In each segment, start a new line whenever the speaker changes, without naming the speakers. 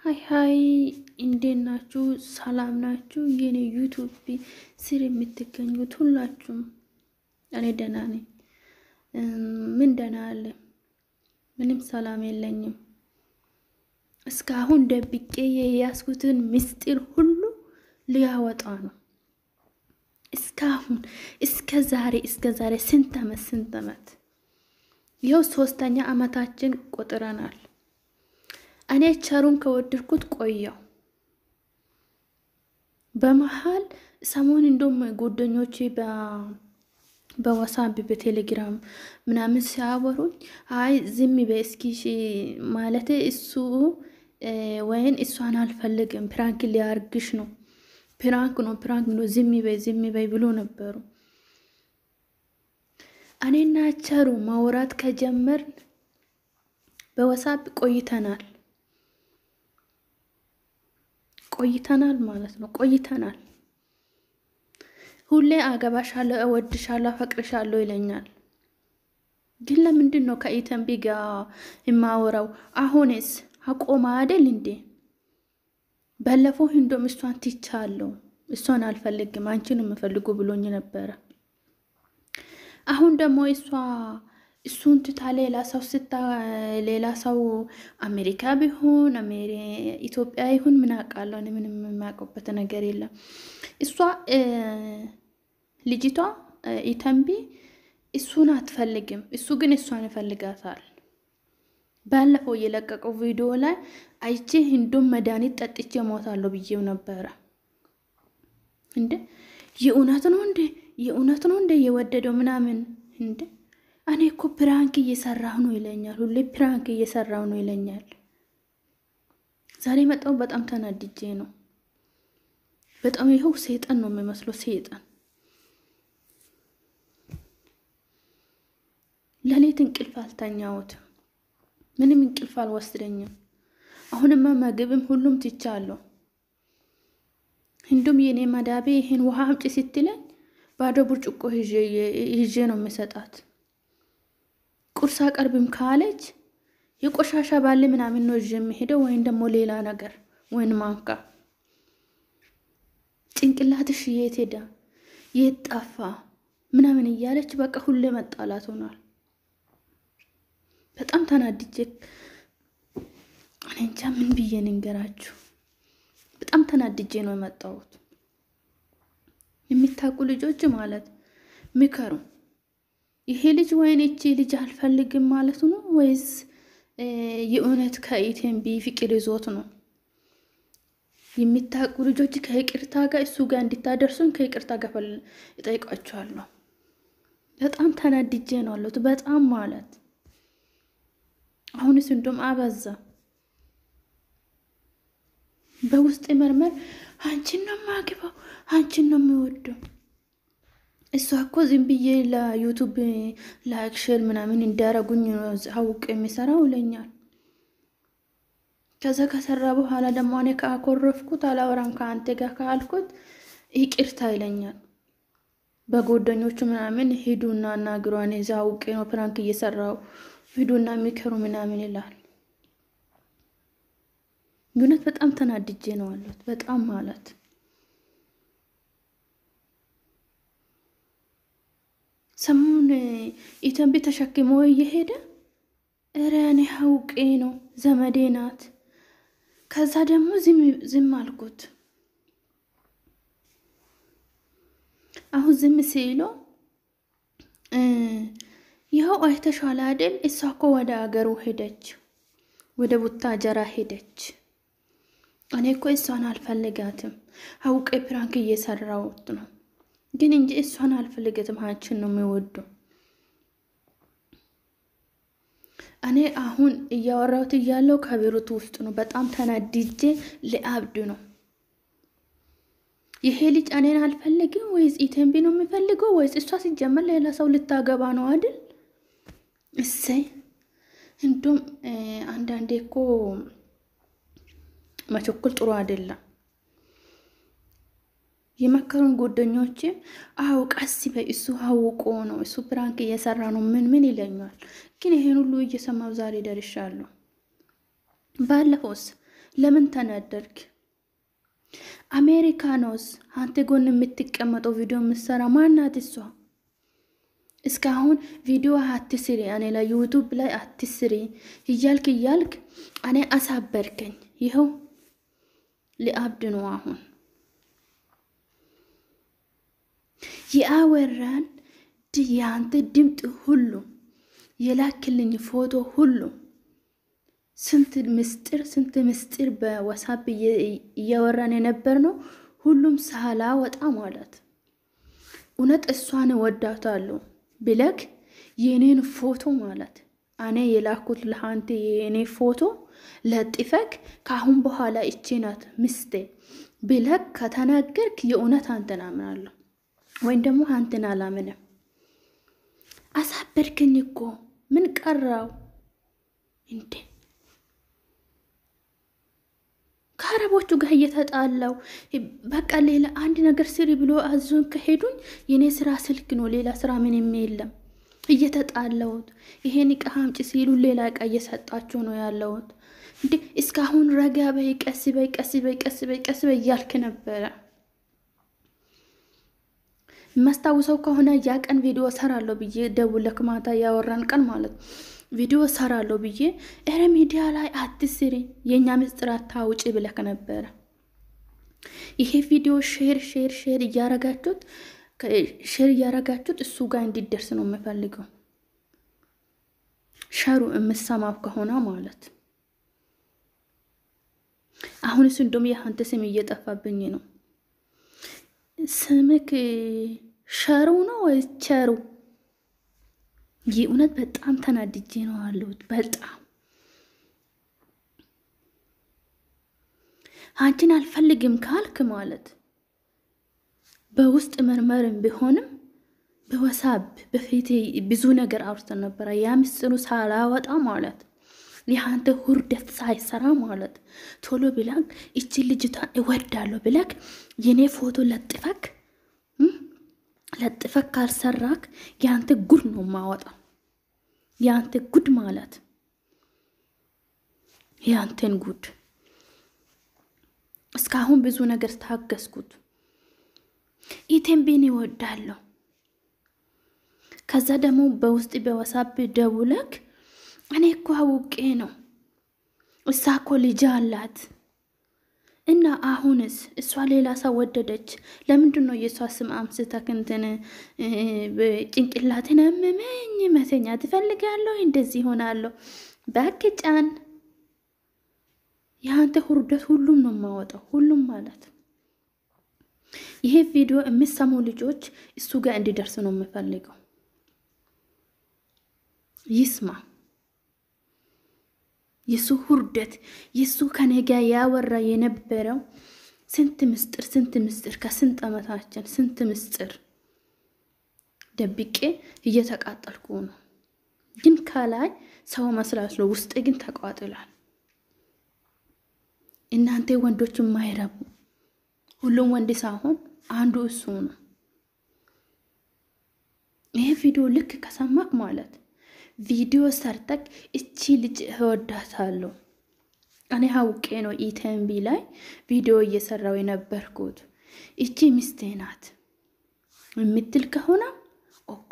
ሀይ ሀይ እንዴት ናችሁ? ሰላም ናችሁ? የኔ ዩቱብ ስር የምትገኙት ሁላችሁም እኔ ደህና ነኝ። ምን ደህና አለ? ምንም ሰላም የለኝም። እስካሁን ደብቄ የያዝኩትን ምስጢር ሁሉ ሊያወጣ ነው። እስካሁን እስከ ዛሬ ስንት አመት ይኸው 3ኛ አመታችን ቆጥረናል። እኔ ቸሩን ከወደድኩት ቆየው። በመሃል ሰሞን እንደውም ጓደኞቼ በዋትስአፕ በቴሌግራም ምናምን ሲያወሩኝ አይ ዝም በይ እስኪ ማለት እሱ ወይን እሷን አልፈልግም ፕራንክ ሊያርግሽ ነው ፕራንክ ነው ዝም በይ ብሎ ነበሩ። እኔና ቸሩ ማውራት ከጀመርን በዋትስአፕ ቆይተናል ማለት ነው። ቆይተናል። ሁሌ አገባሻለሁ፣ እወድሻለሁ፣ አፈቅርሻለሁ ይለኛል። ግን ለምንድን ነው ከኢተንቢ ጋር የማወራው? አሁንስ አቆማ አይደል እንዴ? ባለፈው እንደውም እሷን ትቻለሁ፣ እሷን አልፈልግም አንቺን የምፈልጉ ብሎኝ ነበረ። አሁን ደግሞ እሱን ትታ ሌላ ሰው አሜሪካ ቢሆን ኢትዮጵያ ይሁን ምን አውቃለሁ? እኔ ምንም የማውቀውበት ነገር የለም። እሷ ልጅቷ ኢተንቢ እሱን አትፈልግም፣ እሱ ግን እሷን ይፈልጋታል። ባለፈው የለቀቀው ቪዲዮ ላይ አይቼ እንደውም መድኃኒት ጠጥቼ ሞታለሁ ብዬው ነበረ። እንዴ የእውነት ነው እንዴ የወደደው ምናምን እንዴ? እኔ እኮ ፕራንክ እየሰራሁ ነው ይለኛል። ሁሌ ፕራንክ እየሰራሁ ነው ይለኛል። ዛሬ መጣው በጣም ተናድጄ ነው። በጣም ይኸው ሰይጣን ነው የሚመስለው። ሰይጣን ለሌት እንቅልፍ አልተኛሁትም። ምንም እንቅልፍ አልወስደኝም። አሁንማ ምግብም ሁሉም ትቻለሁ። እንደውም የኔ መዳቤ ይሄን ውሃ አምጪ ስትለኝ ባዶ ብርጭቆ ይዤ ነው የምሰጣት። ቁርስ አቀርብም ካለች የቆሻሻ ባለ ምናምን ነው ይዤ የምሄደው፣ ወይም ደግሞ ሌላ ነገር ወይን ማንካ። ጭንቅላትሽ የት ሄዳ የት ጠፋ ምናምን እያለች በቃ ሁሌ መጣላት ሆኗል። በጣም ተናድጄ እኔ እንጃ ምን ብዬ ንገራችሁ። በጣም ተናድጄ ነው የመጣሁት። የሚታቁ ልጆች ማለት ምከሩ። ይሄ ልጅ ወይን እቺ ልጅ አልፈልግም ማለት ነው ወይስ የእውነት ከኢተንቢ ፍቅር ይዞት ነው? የሚታቁ ልጆች ከይቅርታ ጋር እሱ ጋር እንድታደርሱን ከይቅርታ ጋር እጠይቃችኋለሁ። በጣም ተናድጄ ነው አሉት። በጣም ማለት አሁንስ እንደውም አበዛ። በውስጥ መርመር አንቺን ነው የማገባው፣ አንቺን ነው የሚወደው። እሷ እኮ ዝም ብዬ ለዩቱብ ላይክ ሼር ምናምን እንዲያረጉኝ አውቅ የሚሰራው ይለኛል። ከዛ ከሰራ በኋላ ደግሞ እኔ ካኮረፍኩት አላወራም ከአንተ ጋር ካልኩት ይቅርታ ይለኛል። በጓደኞቹ ምናምን ሂዱና አናግሯን እዛ አውቄ ነው ፕራንክ እየሰራው ሂዱና የሚከሩ ምናምን ይላል። ግነት በጣም ተናድጄ ነው አሉት። በጣም ማለት ሰሞኑን ኢተንቢ ተሸክሞ እየሄደ እረ እኔ አውቄ ነው ዘመዴ ናት። ከዛ ደግሞ ዝም አልኩት። አሁን ዝም ሲሎ ይኸው አይተሻል አይደል? እሷ እኮ ወደ አገሩ ሄደች፣ ወደ ቡታጀራ ሄደች። እኔ እኮ እሷን አልፈልጋትም አውቄ ፕራንክ እየሰራሁት ነው ግን እንጂ እሷን አልፈልገትም አንቺን ነው የሚወደው። እኔ አሁን እያወራሁት እያለው ከቤሩት ውስጥ ነው። በጣም ተናድጄ ለአብዱ ነው። ይሄ ልጅ እኔን አልፈልግም ወይስ ኢተንቢ ነው የሚፈልገው ወይስ እሷ ሲጀመር ሌላ ሰው ልታገባ ነው አይደል? እሰይ እንደውም አንዳንዴ እኮ መቸኮል ጥሩ አይደለም። የመከሩን ጓደኞቼ አው ቀስ በይ እሱ አውቆ ነው እሱ ፕራንክ እየሰራ ነው ምን ይለኛል። ግን ይሄን ሁሉ እየሰማው ዛሬ ደርሻለሁ። ባለፈውስ ለምን ተናደርክ? አሜሪካኖስ አንተ ጎን የምትቀመጠው ቪዲዮ የምትሰራ ማናት እሷ? እስካሁን ቪዲዮ አትስሪ፣ እኔ ላይ ዩቱብ ላይ አትስሪ እያልክ እኔ አሳበርከኝ። ይኸው ሊአብድ ነው አሁን። የአወራን ያንተ ድምጥ ሁሉ የላክልኝ ፎቶ ሁሉ ስንት ምስጢር በዋትስአፕ እያወራን የነበር ነው። ሁሉም ሳላ ወጣ ማለት እውነት እሷን ወዳታለሁ ብለክ የኔን ፎቶ ማለት እኔ የላኩት ለአንተ የኔ ፎቶ ለጥፈክ ካሁን በኋላ እቺ ናት ምስቴ ብለክ ከተናገርክ የእውነት አንተን አምናለሁ፣ ወይም ደግሞ አንተን አላምንም። አሳበርከኝ እኮ ምን ቀራው እንዴ? ከአረቦቹ ጋር እየተጣላው በቃ ሌላ አንድ ነገር ስሪ ብሎ አዞን ከሄዱኝ የኔ ስራ ስልክ ነው፣ ሌላ ስራ ምንም የለም። እየተጣላውት ይሄን እቃ አምጪ ሲሉ ሌላ እቃ እየሰጣችሁ ነው ያለውት እንዴ? እስካሁን ረጋ በይ፣ ቀስ በይ እያልክ ነበረ። ማስታውሰው ከሆነ ያ ቀን ቪዲዮ ሰራለሁ ብዬ ደውለክ ማታ ያወራን ቀን ማለት ቪዲዮ ሰራለሁ ብዬ እረ ሚዲያ ላይ አትስሪ የኛ ምስጥር አታውጪ ብለክ ነበረ። ይሄ ቪዲዮ ሼር እያረጋችሁት እሱ ጋር እንዲደርስ ነው የምፈልገው። ሸሩ የምሰማው ከሆነ ማለት አሁንስ እንደውም የአንተ ስም እየጠፋብኝ ነው። ስምክ ሸሩ ነው ወይ ቸሩ? የእውነት በጣም ተናድጄ ነው አለሁት። በጣም አንቺን አልፈልግም ካልክ ማለት በውስጥ መርመርም ቢሆንም በዋትስአፕ በፊት ብዙ ነገር አውርተን ነበር። ያ ምስጢሩ ሳላወጣ ማለት የአንተ ሁርደት ሳይሰራ ማለት ቶሎ ብላክ እቺ ልጅቷን እወዳለሁ ብለክ የኔ ፎቶ ለጥፈክ ካልሰራክ ያንተ ጉድ ነው ማወጣ። ያንተ ጉድ ማለት ያንተን ጉድ እስካሁን ብዙ ነገር ታገስኩት። ኢቴምቢን ይወዳለሁ። ከዛ ደግሞ በውስጥ በዋትስአፕ ደውለክ እኔ እኮ አውቄ ነው እሷ እኮ ልጅ አላት እና አሁንስ እሷ ሌላ ሰው ወደደች። ለምንድን ነው የሷ ስም አምስተክ እንትን ጭንቅላትን አመመኝ መተኛ ትፈልጋለሁ እንደዚህ ሆናለሁ። ባክጫን ያንተ ሁርደት ሁሉም ነው ማወጣው፣ ሁሉም ማለት ይሄ ቪዲዮ የሚሰሙ ልጆች እሱ ጋር እንዲደርስ ነው የምፈልገው። ይስማ የሱ ሁርደት የሱ ከነጋ ያወራ የነበረው ስንት ምስጢር ከስንት ዓመታችን ስንት ምስጢር ደብቄ እየተቃጠልኩ ነው። ግን ከላይ ሰው መስላስሎ ውስጥ ግን ተቃጥሏል። እናንተ ወንዶች ማይረቡ ሁሉም ወንድ ሳይሆን አንዱ እሱ ነው። ይሄ ቪዲዮ ልክ ከሰማክ ማለት ቪዲዮ ሰርተክ እቺ ልጅ እወዳታለሁ እኔ አውቄ ነው ኢቴምቢ ላይ ቪዲዮ እየሰራው የነበርኩት እቺ ሚስቴ ናት የምትል ከሆነ ኦኬ።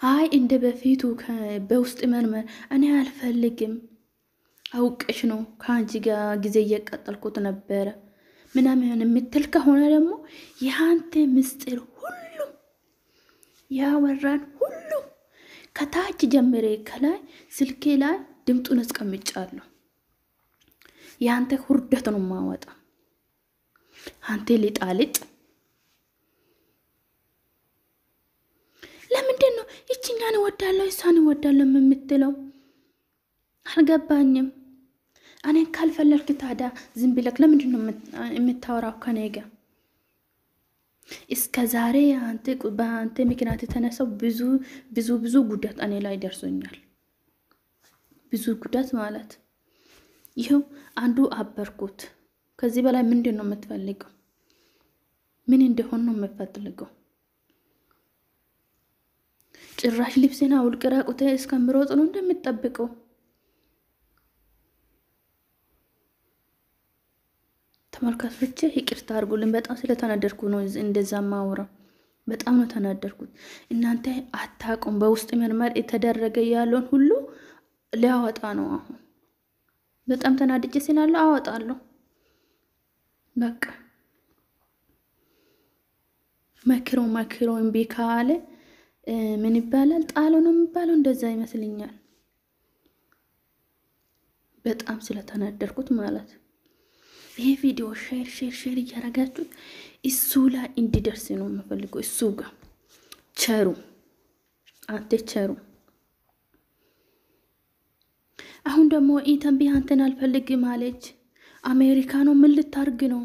አይ እንደ በፊቱ በውስጥ መርመር እኔ አልፈልግም አውቄሽ ነው ከአንቺ ጋር ጊዜ እየቀጠልኩት ነበረ ምናምን የምትል ከሆነ ደግሞ ያንተ ምስጢር ሁሉ ያወራን ሁሉ ከታች ጀምሬ ከላይ ስልኬ ላይ ድምጡን አስቀምጫለሁ። ያንተ ሁርደት ነው ማወጣ። አንተ ሊጣልጥ ለምንድን ነው እቺኛን ወዳለው እሷን ወዳለው የምትለው? አልገባኝም። እኔ ካልፈለግክ ታዲያ ዝም ብለክ ለምንድን ነው የምታወራው ከኔ ጋር? እስከ ዛሬ በአንተ ምክንያት የተነሳው ብዙ ጉዳት እኔ ላይ ደርሶኛል። ብዙ ጉዳት ማለት ይሄው አንዱ አበርኩት። ከዚህ በላይ ምንድን ነው የምትፈልገው? ምን እንደሆነ ነው የምትፈልገው? ጭራሽ ልብስና ውልቅራ ቁቴ እስከምሮጥ ነው እንደምትጠብቀው? ተመልካቾቼ ይቅርታ አድርጉልኝ። በጣም ስለተናደድኩ ነው እንደዛ ማውራው። በጣም ነው ተናደድኩት። እናንተ አታቁም። በውስጥ መርመር የተደረገ ያለውን ሁሉ ሊያወጣ ነው አሁን። በጣም ተናድጄ ስላለው አወጣለሁ። በቃ መክሮ እምቢ ካለ ምን ይባላል? ጣሎ ነው የሚባለው። እንደዛ ይመስልኛል። በጣም ስለተናደድኩት ማለት ይሄ ቪዲዮ ሼር እያረጋችሁት እሱ ላይ እንዲደርስ ነው የምፈልገው። እሱ ጋር ቸሩ አንተ ቸሩ። አሁን ደግሞ ኢተንቢ አንተን አልፈልግም አለች። አሜሪካ ነው ምን ልታርግ ነው?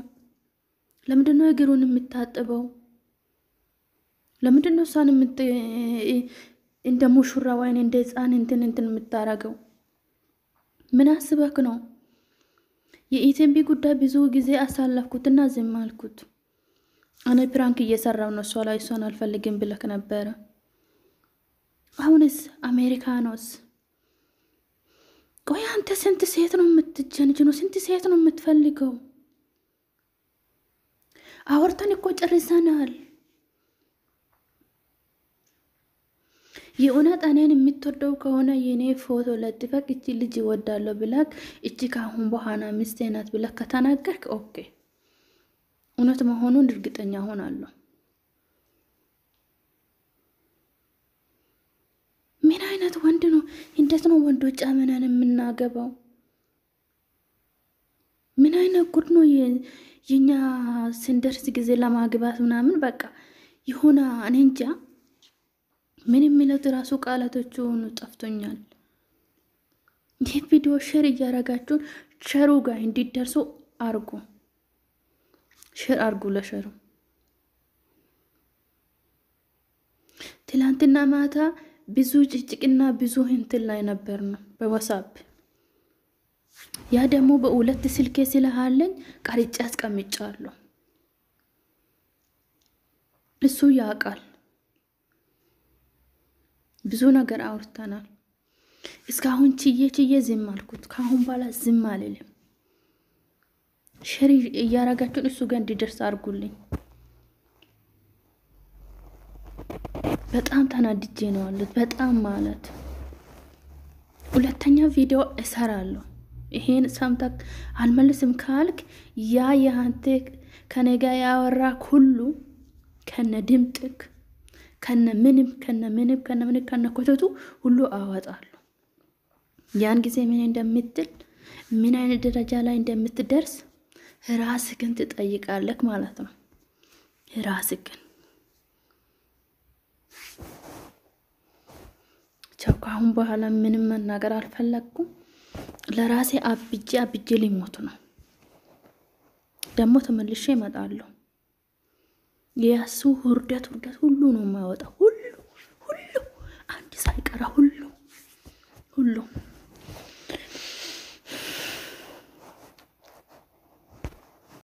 ለምንድነው እግሩን የምታጥበው? ለምንድነው እሷን እንደ ሙሽራ ወይን እንደ ህፃን እንትን የምታረገው? ምን አስበክ ነው? የኢተንቢ ጉዳይ ብዙ ጊዜ አሳለፍኩትና ዝም አልኩት። እኔ ፕራንክ እየሰራው ነው እሷ ላይ። እሷን አልፈልግም ብለክ ነበረ። አሁንስ አሜሪካኖስ? ቆይ አንተ ስንት ሴት ነው የምትጀንጅነው? ስንት ሴት ነው የምትፈልገው? አወርተን እኮ ጨርሰናል። የእውነት እኔን የምትወደው ከሆነ የኔ ፎቶ ለጥፈቅ እቺ ልጅ ይወዳለሁ ብለክ እቺ ካሁን በኋላ ሚስቴ ናት ብለክ ከተናገርክ ኦኬ፣ እውነት መሆኑን እርግጠኛ ሆናለሁ። ምን አይነት ወንድ ነው? እንዴት ነው ወንዶች አመናን የምናገባው? ምን አይነት ጉድ ነው? የኛ ስንደርስ ጊዜ ለማግባት ምናምን በቃ ይሆና እኔ እንጃ ምን የሚለው ራሱ ቃላቶቹን ጠፍቶኛል። ይህ ቪዲዮ ሼር እያረጋችሁ ሸሩ ጋር እንዲደርሱ አርጉ። ሼር አርጉ ለሸሩ። ትላንትና ማታ ብዙ ጭጭቅና ብዙ እንትን ላይ ነበር ነው በዋትስአፕ። ያ ደግሞ በሁለት ስልኬ ስለሃለኝ ቀርጬ አስቀምጫለሁ። እሱ ያውቃል። ብዙ ነገር አውርተናል። እስካሁን ችዬ ዝም አልኩት። ካሁን በኋላ ዝም አልልም። ሼር እያረጋችሁ እሱ ጋር እንዲደርስ አርጉልኝ። በጣም ተናድጄ ነው አሉት። በጣም ማለት ሁለተኛ ቪዲዮ እሰራለሁ። ይሄን ሰምተክ አልመልስም ካልክ ያ ያንተ ከነጋ ያወራ ሁሉ ከነ ድምጥክ ከነ ምንም ከነ ኮተቱ ሁሉ አወጣለሁ። ያን ጊዜ ምን እንደምትል ምን አይነት ደረጃ ላይ እንደምትደርስ ራስህን ትጠይቃለህ ማለት ነው። ራስህን ቻውካሁን በኋላ ምንም መናገር አልፈለኩም። ለራሴ አብጄ ሊሞት ነው። ደግሞ ተመልሼ እመጣለሁ። የያሱ ሁርደት ሁሉ ነው የማወጣው።